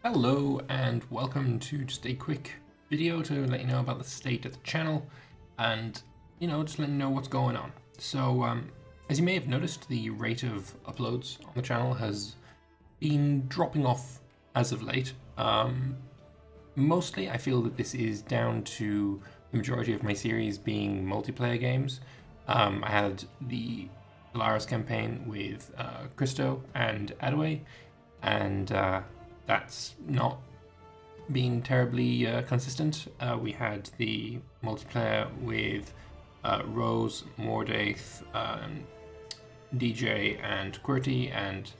Hello and welcome to just a quick video to let you know about the state of the channel and, just let you know what's going on. So, as you may have noticed, the rate of uploads on the channel has been dropping off as of late. Mostly I feel that this is down to the majority of my series being multiplayer games. I had the Polaris campaign with Christo and Adaway, and that's not been terribly consistent. We had the multiplayer with Rose, Mordaith, DJ, and QWERTY, and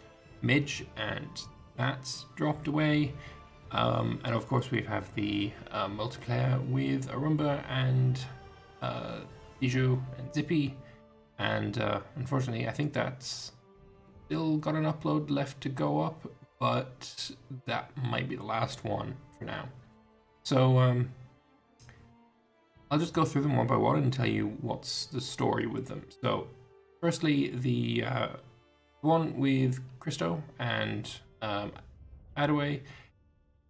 Midge, and that's dropped away. And of course we have the multiplayer with Arumba and Bijou and Zippy, and unfortunately I think that's still got an upload left to go up, but that might be the last one for now. So I'll just go through them one by one and tell you what's the story with them. So firstly, the one with Christo and Adaway,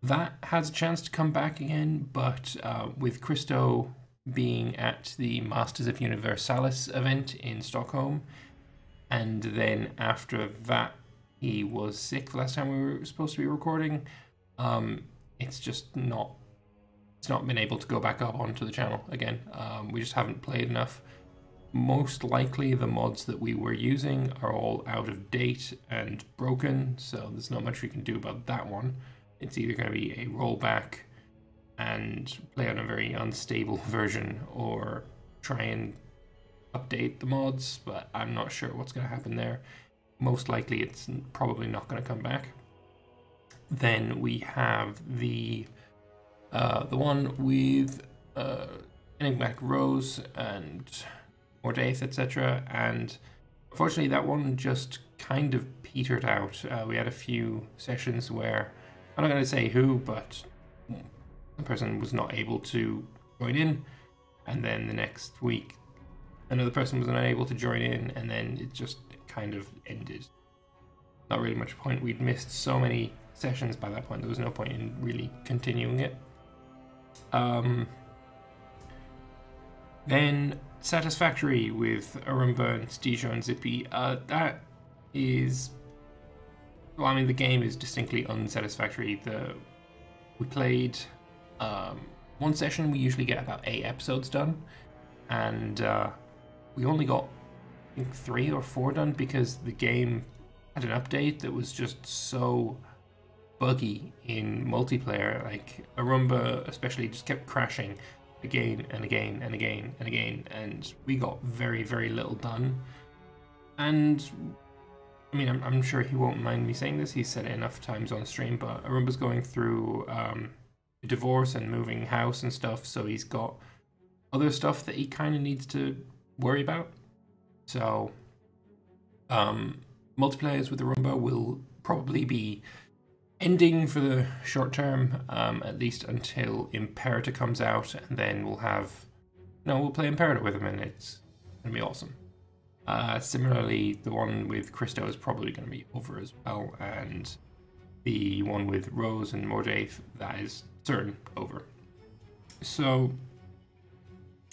that has a chance to come back again, but with Christo being at the Masters of Universalis event in Stockholm, and then after that he was sick the last time we were supposed to be recording, it's not been able to go back up onto the channel again. We just haven't played enough. Most likely the mods that we were using are all out of date and broken, so there's not much we can do about that one. It's either going to be a rollback and play on a very unstable version, or try and update the mods, but I'm not sure what's going to happen there. Most likely it's probably not going to come back. Then we have the one with Enigmatic Rose and Mordaith, etc. And unfortunately that one just kind of petered out. We had a few sessions where, I'm not going to say who, but the person was not able to join in, and then the next week another person was unable to join in, and then it just kind of ended. Not really much point. We'd missed so many sessions by that point, there was no point in really continuing it. Then Satisfactory with Arumba and Stijo and Zippy. That is, well, I mean, the game is distinctly unsatisfactory. We played one session, we usually get about 8 episodes done, and we only got, I think, 3 or 4 done because the game had an update that was just so buggy in multiplayer. Like Arumba especially just kept crashing again and again and again and again, and we got very, very little done. And I mean, I'm sure he won't mind me saying this, he's said it enough times on stream, but Arumba's going through a divorce and moving house and stuff, so he's got other stuff that he kind of needs to worry about. So multiplayers with Arumba will probably be ending for the short term, at least until Imperator comes out, and then we'll play Imperator with him, and it's gonna be awesome. Similarly, the one with Christo is probably going to be over as well, and the one with Rose and Mordaith, that is certain over. So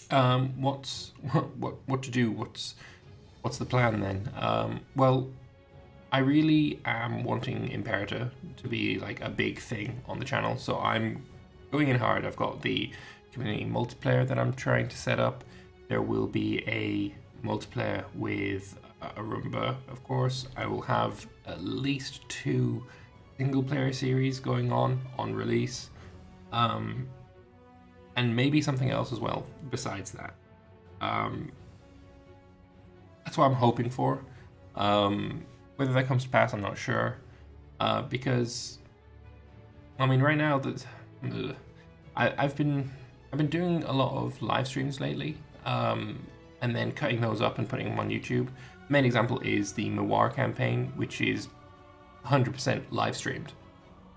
what to do? What's the plan then? Well, I really am wanting Imperator to be like a big thing on the channel, so I'm going in hard. I've got the community multiplayer that I'm trying to set up. There will be a multiplayer with Arumba, of course. I will have at least 2 single player series going on release, and maybe something else as well besides that. That's what I'm hoping for. Whether that comes to pass, I'm not sure, because I mean, right now that I've been doing a lot of live streams lately, and then cutting those up and putting them on YouTube. Main example is the Mawar campaign, which is 100% live streamed,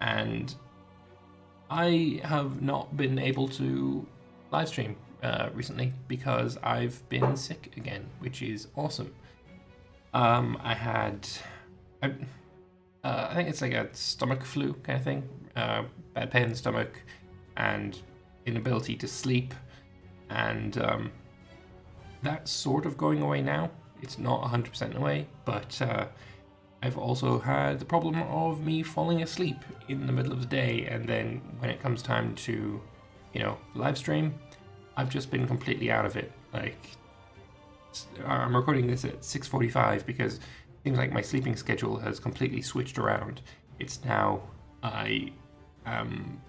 and I have not been able to live stream recently because I've been sick again, which is awesome. I think it's like a stomach flu kind of thing. Bad pain in the stomach and inability to sleep. And that's sort of going away now. It's not 100% away, but I've also had the problem of me falling asleep in the middle of the day, and then when it comes time to, live stream, I've just been completely out of it. Like, I'm recording this at 6:45 because it seems like my sleeping schedule has completely switched around. It's now I am,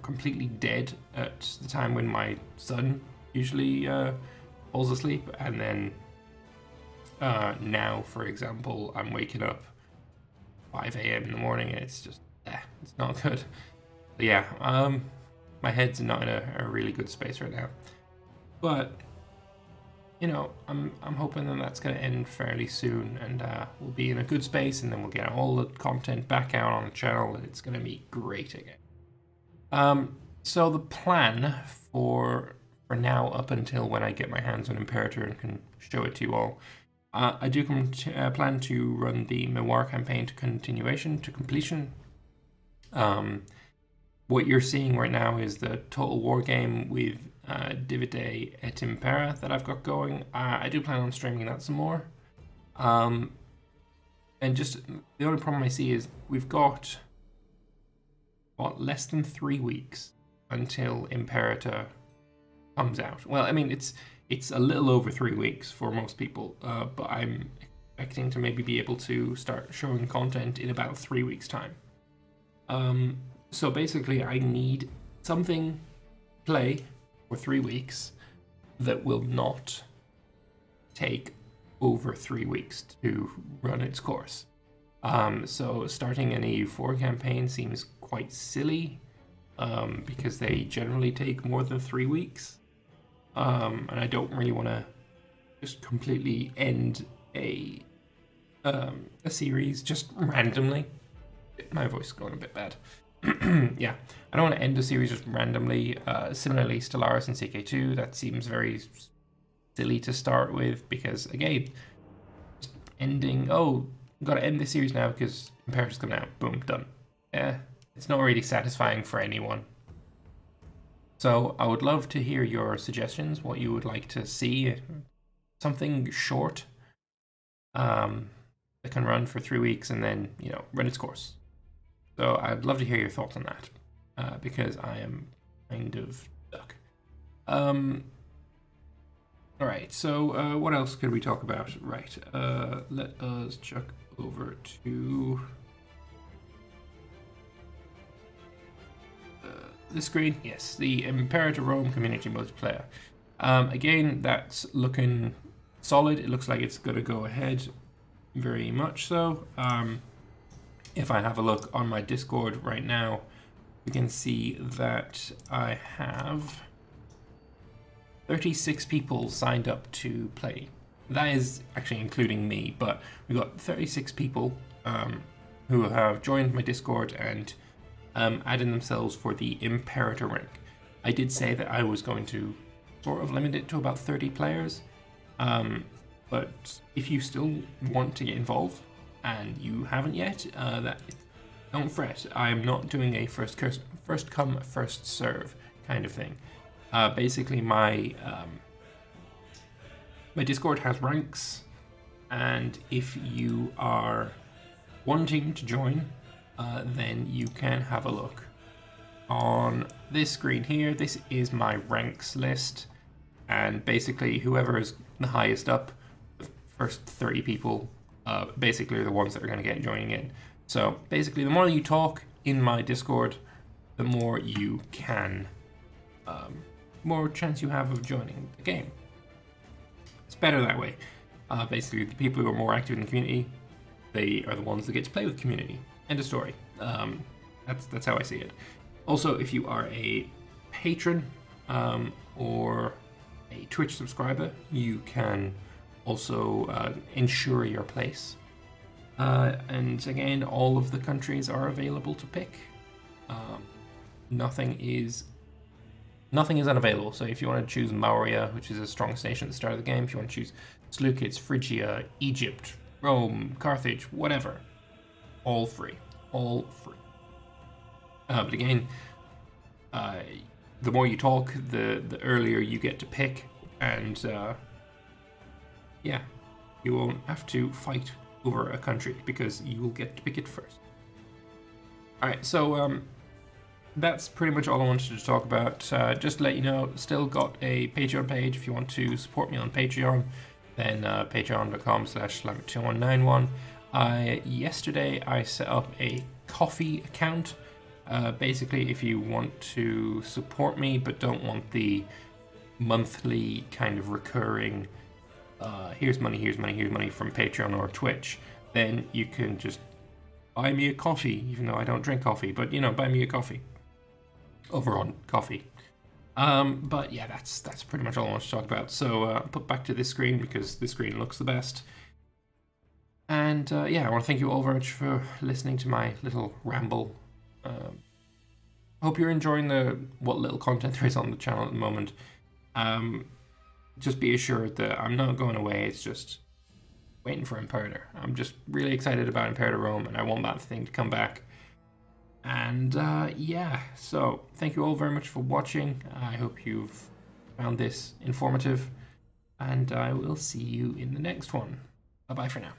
completely dead at the time when my son usually falls asleep, and then now, for example, I'm waking up 5 a.m. in the morning, and it's just, it's not good. But yeah, my head's not in a really good space right now. But, I'm hoping that that's going to end fairly soon, and we'll be in a good space, and then we'll get all the content back out on the channel, and it's going to be great again. So the plan for now, up until when I get my hands on Imperator and can show it to you all, I do plan to run the Memoir campaign to completion. What you're seeing right now is the Total War game with Divide et Impera that I've got going. I do plan on streaming that some more. And just the only problem I see is we've got, less than 3 weeks until Imperator comes out. Well, I mean, it's a little over 3 weeks for most people, but I'm expecting to maybe be able to start showing content in about 3 weeks' time. So basically, I need something to play for 3 weeks that will not take over 3 weeks to run its course. So starting an EU4 campaign seems quite silly, because they generally take more than 3 weeks. And I don't really want to just completely end a series just randomly. My voice is going a bit bad. Yeah, I don't want to end a series just randomly. Similarly, Stellaris and CK2, that seems very silly to start with, because again, just ending, got to end this series now because Imperator's coming out, boom, done. Yeah, it's not really satisfying for anyone. So I would love to hear your suggestions, what you would like to see. Something short that can run for 3 weeks and then, run its course. So I'd love to hear your thoughts on that, because I am kind of stuck. All right, so what else could we talk about? Right, let us check over to the screen. Yes, the Imperator Rome community multiplayer. Again, that's looking solid. It looks like it's going to go ahead, very much so. If I have a look on my Discord right now, you can see that I have 36 people signed up to play. That is actually including me, but we've got 36 people who have joined my Discord and adding themselves for the Imperator rank. I did say that I was going to sort of limit it to about 30 players, but if you still want to get involved and you haven't yet, don't fret. I am not doing a first come, first serve kind of thing. Basically, my Discord has ranks, and if you are wanting to join, then you can have a look on this screen here. This is my ranks list, and basically whoever is the highest up, the first 30 people, basically are the ones that are going to get joining in. So basically, the more you talk in my Discord, the more you can, more chance you have of joining the game. It's better that way. Basically, the people who are more active in the community, they are the ones that get to play with the community. End of story. That's how I see it. Also, if you are a patron or a Twitch subscriber, you can also ensure your place. And again, all of the countries are available to pick. Nothing is unavailable. So if you want to choose Mauria, which is a strong nation at the start of the game, if you want to choose Seleucids, Phrygia, Egypt, Rome, Carthage, whatever, all free, all free. But again, the more you talk, the earlier you get to pick, and yeah, you won't have to fight over a country because you will get to pick it first. All right, so that's pretty much all I wanted to talk about. Just to let you know, still got a Patreon page. If you want to support me on Patreon, then patreon.com/Lambert2191. Yesterday I set up a coffee account. Basically, if you want to support me but don't want the monthly kind of recurring here's money, here's money, here's money from Patreon or Twitch, then you can just buy me a coffee, even though I don't drink coffee, but you know, buy me a coffee over on Coffee. But yeah, that's pretty much all I want to talk about. So I'll put back to this screen because this screen looks the best. And yeah, I want to thank you all very much for listening to my little ramble. Hope you're enjoying what little content there is on the channel at the moment. Just be assured that I'm not going away. It's just waiting for Imperator. I'm just really excited about Imperator Rome, and I want that thing to come back. And yeah, so thank you all very much for watching. I hope you've found this informative, and I will see you in the next one. Bye bye for now.